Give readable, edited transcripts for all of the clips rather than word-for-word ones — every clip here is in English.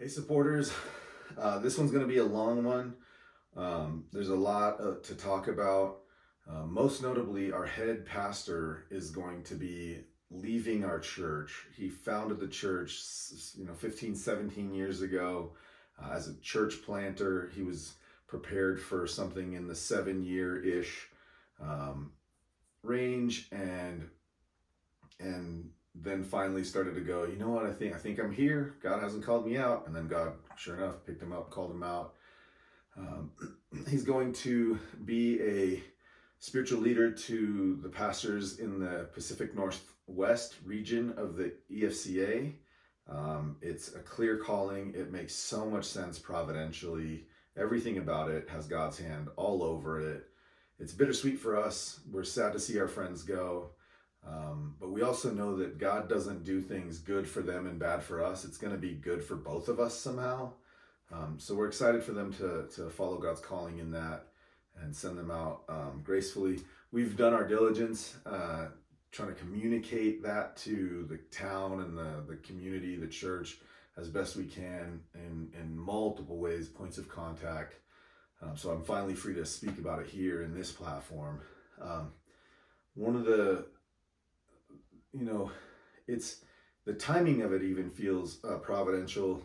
Hey supporters, this one's going to be a long one. There's a lot to talk about. Most notably, our head pastor is going to be leaving our church. He founded the church, 15, 17 years ago as a church planter. He was prepared for something in the 7-year-ish range, and then finally started to go, you know what, I think I'm here. God hasn't called me out. And then God, sure enough, picked him up, called him out. He's going to be a spiritual leader to the pastors in the Pacific Northwest region of the EFCA. It's a clear calling. It makes so much sense providentially. Everything about it has God's hand all over it. It's bittersweet for us. We're sad to see our friends go. But we also know that God doesn't do things good for them and bad for us. It's going to be good for both of us somehow. So we're excited for them to follow God's calling in that and send them out gracefully. We've done our diligence trying to communicate that to the town and the community, the church, as best we can in multiple ways, points of contact. So I'm finally free to speak about it here in this platform. One of the it's the timing of it even feels providential.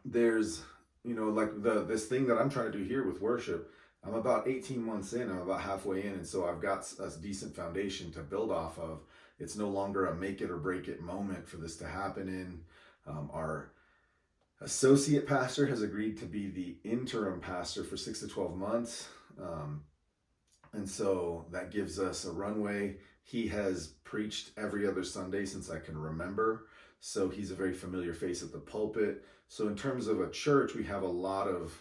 There's, like this thing that I'm trying to do here with worship. I'm about 18 months in, I'm about halfway in. And so I've got a decent foundation to build off of. It's no longer a make it or break it moment for this to happen in. Our associate pastor has agreed to be the interim pastor for 6 to 12 months. And so that gives us a runway. He has preached every other Sunday since I can remember. So he's a very familiar face at the pulpit. So in terms of a church, we have a lot of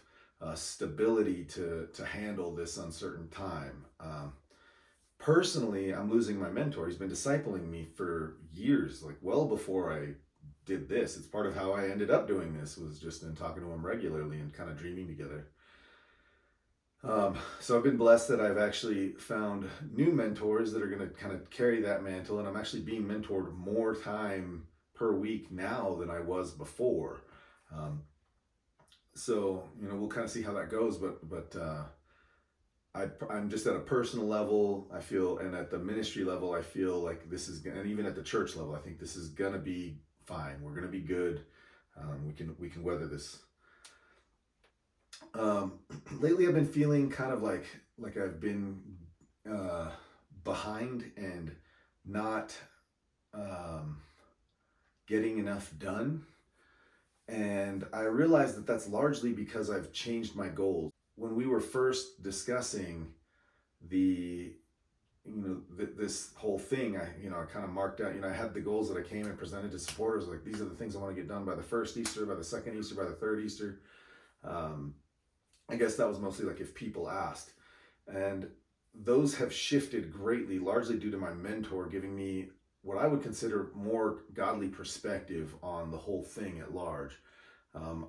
stability to handle this uncertain time. Personally, I'm losing my mentor. He's been discipling me for years, like well before I did this. It's part of how I ended up doing this, was just in talking to him regularly and kind of dreaming together. So I've been blessed that I've actually found new mentors that are going to kind of carry that mantle, and I'm actually being mentored more time per week now than I was before. So we'll kind of see how that goes, but I'm just at a personal level, I feel, and at the ministry level, I feel like this is, and even at the church level, I think this is going to be fine. We're going to be good. We can weather this. Lately I've been feeling kind of like I've been behind and not getting enough done. And I realized that that's largely because I've changed my goals. When we were first discussing this whole thing, I kind of marked out, I had the goals that I came and presented to supporters, like these are the things I want to get done by the first Easter, by the second Easter, by the third Easter. I guess that was mostly like if people asked. And those have shifted greatly, largely due to my mentor giving me what I would consider more godly perspective on the whole thing at large.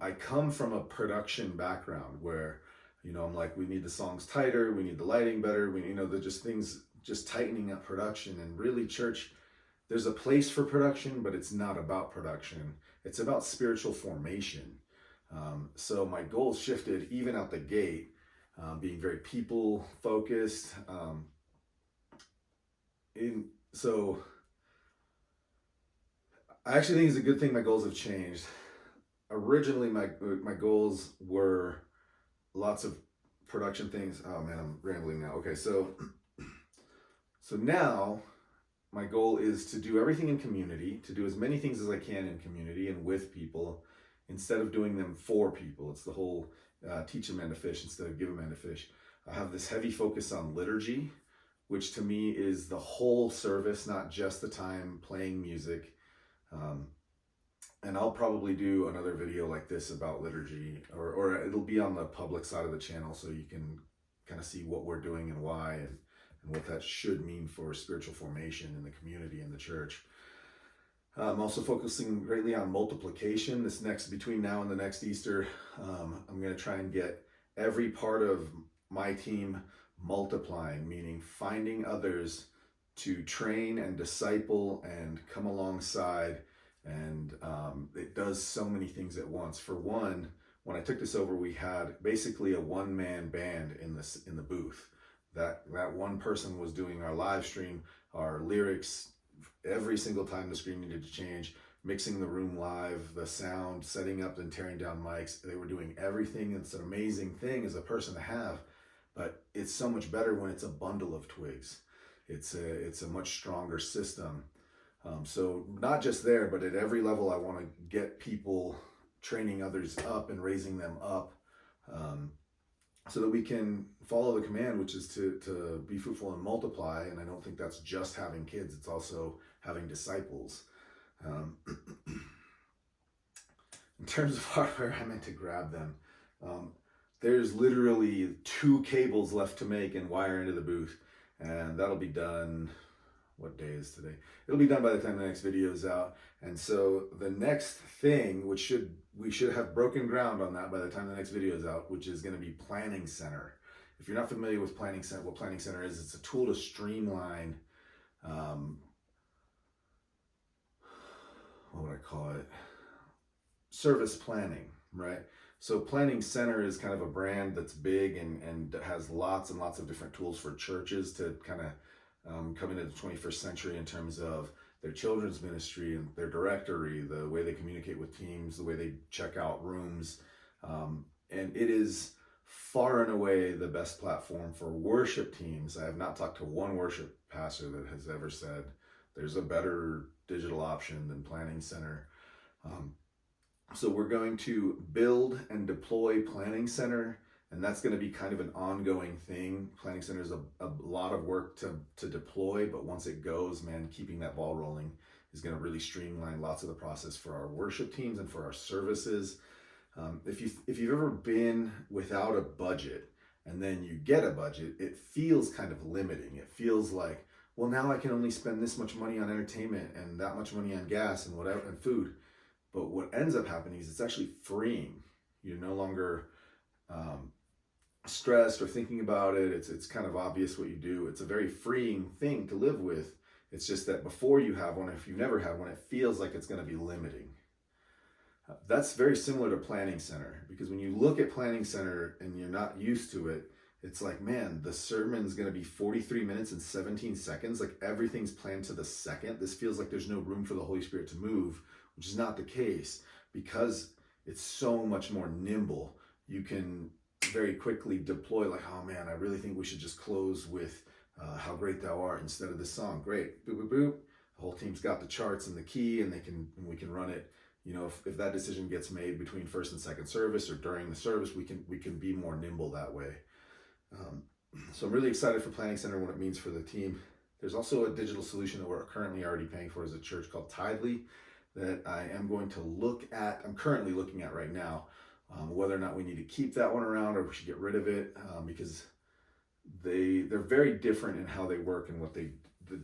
I come from a production background where, I'm like, we need the songs tighter, we need the lighting better, they're just things, just tightening up production. And really, church, there's a place for production, but it's not about production. It's about spiritual formation. So my goals shifted even out the gate, being very people focused. So I actually think it's a good thing my goals have changed. Originally, my goals were lots of production things. Oh man, I'm rambling now. Okay, so now my goal is to do everything in community, to do as many things as I can in community and with people, instead of doing them for people. It's the whole teach a man to fish instead of give a man to fish. I have this heavy focus on liturgy, which to me is the whole service, not just the time playing music. And I'll probably do another video like this about liturgy, or it'll be on the public side of the channel so you can kind of see what we're doing and why, and what that should mean for spiritual formation in the community and the church. I'm also focusing greatly on multiplication. Between now and the next Easter, I'm going to try and get every part of my team multiplying, meaning finding others to train and disciple and come alongside. And it does so many things at once. For one, when I took this over, we had basically a one-man band in the booth. That one person was doing our live stream, our lyrics, every single time the screen needed to change, mixing the room live, the sound, setting up and tearing down mics. They were doing everything. It's an amazing thing as a person to have, but it's so much better when it's a bundle of twigs. It's a much stronger system. So not just there, but at every level, I want to get people training others up and raising them up, so that we can follow the command, which is to be fruitful and multiply. And I don't think that's just having kids, it's also having disciples. In terms of hardware, I meant to grab them. There's literally 2 cables left to make and wire into the booth, and that'll be done. What day is today? It'll be done by the time the next video is out. And so the next thing, we should have broken ground on that by the time the next video is out, which is going to be Planning Center. If you're not familiar with Planning Center, what Planning Center is, it's a tool to streamline, what would I call it? Service planning, right? So Planning Center is kind of a brand that's big and has lots and lots of different tools for churches to kind of come into the 21st century in terms of their children's ministry and their directory, the way they communicate with teams, the way they check out rooms. And it is far and away the best platform for worship teams. I have not talked to one worship pastor that has ever said there's a better digital option than Planning Center. So we're going to build and deploy Planning Center, and that's going to be kind of an ongoing thing. Planning Center is a lot of work to deploy, but once it goes, man, keeping that ball rolling is going to really streamline lots of the process for our worship teams and for our services. If you've ever been without a budget and then you get a budget, it feels kind of limiting. It feels like, well, now I can only spend this much money on entertainment and that much money on gas and whatever and food. But what ends up happening is it's actually freeing. You're no longer stressed or thinking about it. It's kind of obvious what you do. It's a very freeing thing to live with. It's just that before you have one, if you never had one, it feels like it's going to be limiting. That's very similar to Planning Center, because when you look at Planning Center and you're not used to it, it's like, man, the sermon's going to be 43 minutes and 17 seconds. Like everything's planned to the second. This feels like there's no room for the Holy Spirit to move, which is not the case, because it's so much more nimble. You can very quickly deploy, like, oh man, I really think we should just close with How Great Thou Art instead of this song. Great, boop, boop, boop. The whole team's got the charts and the key, and we can run it. You know, if that decision gets made between first and second service or during the service, we can be more nimble that way. So I'm really excited for Planning Center and what it means for the team. There's also a digital solution that we're currently already paying for as a church called Tidely that I am going to look at. I'm currently looking at right now whether or not we need to keep that one around or we should get rid of it, because they're very different in how they work and what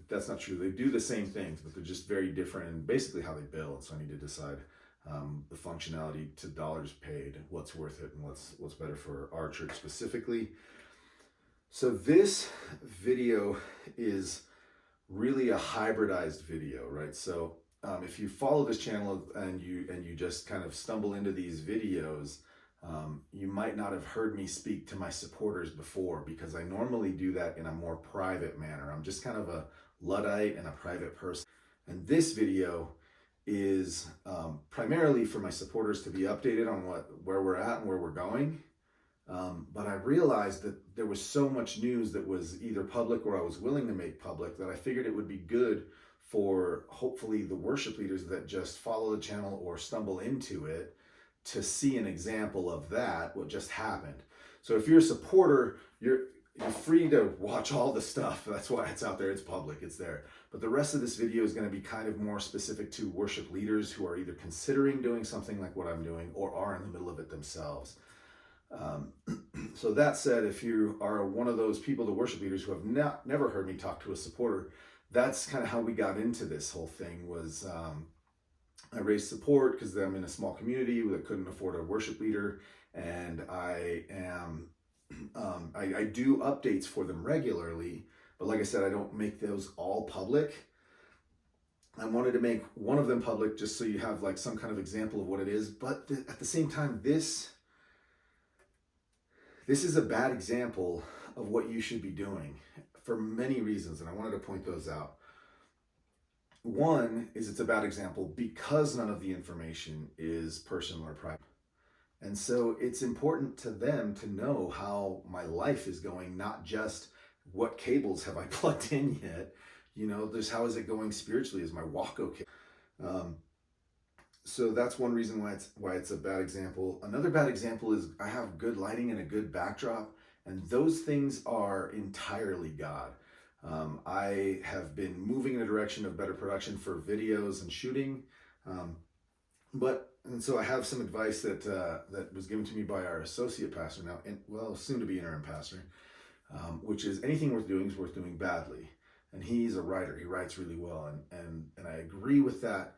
that's not true. They do the same things, but they're just very different in basically how they bill. And so I need to decide the functionality to dollars paid, what's worth it and what's better for our church specifically. So this video is really a hybridized video, right? So if you follow this channel and you just kind of stumble into these videos, you might not have heard me speak to my supporters before, because I normally do that in a more private manner. I'm just kind of a Luddite and a private person. And this video is primarily for my supporters to be updated on where we're at and where we're going. But I realized that there was so much news that was either public or I was willing to make public that I figured it would be good for hopefully the worship leaders that just follow the channel or stumble into it to see an example of that, what just happened. So if you're a supporter, you're free to watch all the stuff. That's why it's out there, it's public, it's there. But the rest of this video is going to be kind of more specific to worship leaders who are either considering doing something like what I'm doing or are in the middle of it themselves. So that said, if you are one of those people, the worship leaders who have never heard me talk to a supporter, that's kind of how we got into this whole thing. Was I raised support because I'm in a small community that couldn't afford a worship leader, and I do updates for them regularly, but like I said, I don't make those all public. I wanted to make one of them public just so you have like some kind of example of what it is. But at the same time, this is a bad example of what you should be doing for many reasons, and I wanted to point those out. One is it's a bad example because none of the information is personal or private. And so it's important to them to know how my life is going, not just what cables have I plugged in yet. You know, there's how is it going spiritually? Is my walk okay? So that's one reason why it's a bad example. Another bad example is I have good lighting and a good backdrop, and those things are entirely God. I have been moving in a direction of better production for videos and shooting, and so I have some advice that was given to me by our associate pastor now, and well, soon to be interim pastor, which is anything worth doing is worth doing badly. And he's a writer; he writes really well, and I agree with that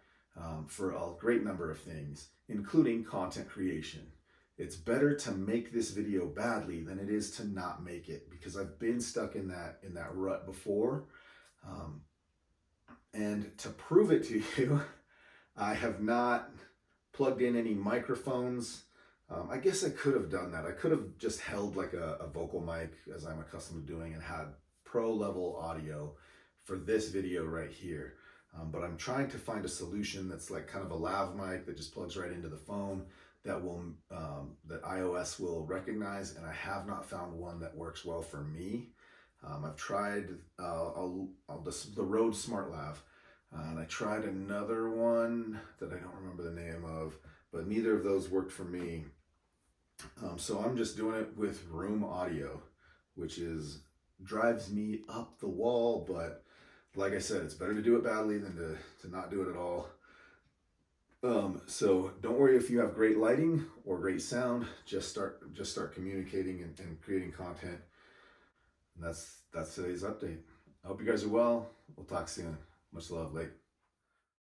for a great number of things, including content creation. It's better to make this video badly than it is to not make it, because I've been stuck in that rut before. And to prove it to you, I have not plugged in any microphones. I guess I could have done that. I could have just held like a vocal mic, as I'm accustomed to doing, and had pro level audio for this video right here. But I'm trying to find a solution that's like kind of a lav mic that just plugs right into the phone that iOS will recognize, and I have not found one that works well for me. I've tried the Rode Smart Lav, and I tried another one that I don't remember the name of, but neither of those worked for me. So I'm just doing it with room audio, which drives me up the wall, but like I said, it's better to do it badly than to not do it at all. So don't worry if you have great lighting or great sound. Just start communicating and creating content. And that's today's update. I hope you guys are well. We'll talk soon. Much love. Late.